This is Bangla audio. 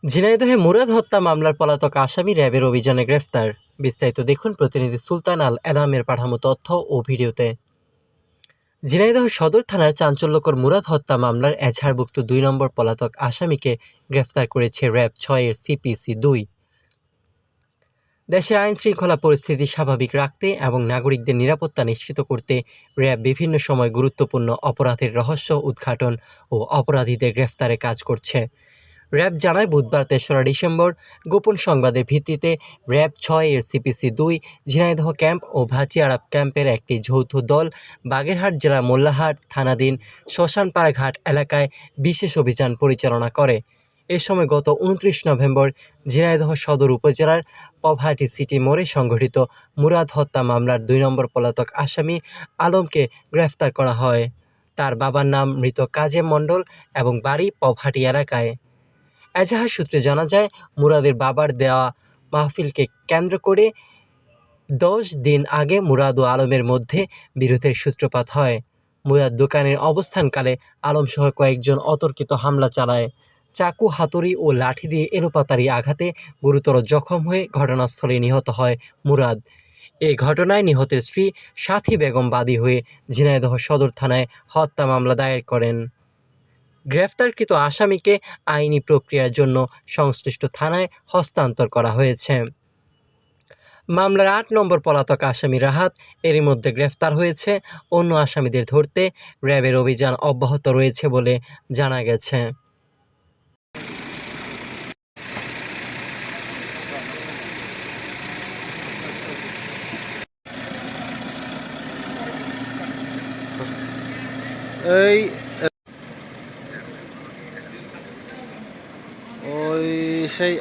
ঝিনাইদহে মুরাদ হত্যা মামলার পলাতক আসামি র্যাবের অভিযানে গ্রেফতার। বিস্তারিত দেখুন প্রতিনিধি সুলতান আল এনামের পাঠানো তথ্য ও ভিডিওতে। ঝিনাইদহ সদর থানার চাঞ্চল্যকর মুরাদ হত্যা মামলার এজাহারভুক্ত ২ নম্বর পলাতক আসামিকে গ্রেফতার করেছে র্যাব ৬ এর CPC-2। দেশের আইন শৃঙ্খলা পরিস্থিতি স্বাভাবিক রাখতে এবং নাগরিকদের নিরাপত্তা নিশ্চিত করতে র্যাব বিভিন্ন সময় গুরুত্বপূর্ণ অপরাধের রহস্য উদ্ঘাটন ও অপরাধীদের গ্রেফতারে কাজ করছে। র্যাব জানায়, বুধবার ৩রা ডিসেম্বর গোপন সংবাদের ভিত্তিতে র্যাব ৬ এর CPC-2 ঝিনাইদহ ক্যাম্প ও ভাচিয়াড়া ক্যাম্পের একটি যৌথ দল বাগেরহাট জেলার মোল্লাহাট থানাধীন শ্মশানপাড়া ঘাট এলাকায় বিশেষ অভিযান পরিচালনা করে। এ সময় গত ২৯ নভেম্বর ঝিনাইদহ সদর উপজেলার পভাটি সিটি মোড়ে সংঘটিত মুরাদ হত্যা মামলার ২ নম্বর পলাতক আসামি আলমকে গ্রেফতার করা হয়। তার বাবার নাম মৃত কাজেম মণ্ডল এবং বাড়ি পভাটি এলাকায়। এজাহার সূত্রে জানা যায়, মুরাদের বাবার দেওয়া মাহফিলকে কেন্দ্র করে ১০ দিন আগে মুরাদ ও আলমের মধ্যে বিরোধের সূত্রপাত হয়। মুরাদ দোকানের অবস্থানকালে আলমসহ কয়েকজন অতর্কিত হামলা চালায়। চাকু, হাতুড়ি ও লাঠি দিয়ে এলোপাতাড়ি আঘাতে গুরুতর জখম হয়ে ঘটনাস্থলে নিহত হয় মুরাদ। এই ঘটনায় নিহতের স্ত্রী সাথী বেগম বাদী হয়ে ঝিনাইদহ সদর থানায় হত্যা মামলা দায়ের করেন। গ্রেফতারকৃত আসামিকে আইনি প্রক্রিয়ার জন্য সংশ্লিষ্ট থানায় হস্তান্তর করা হয়েছে। মামলার ৮ নম্বর পলাতক আসামি রাহাত এরই মধ্যে গ্রেফতার হয়েছে। অন্য আসামিদের ধরতে র্যাবের অভিযান অব্যাহত রয়েছে বলে জানা গেছে। এই ওই সেই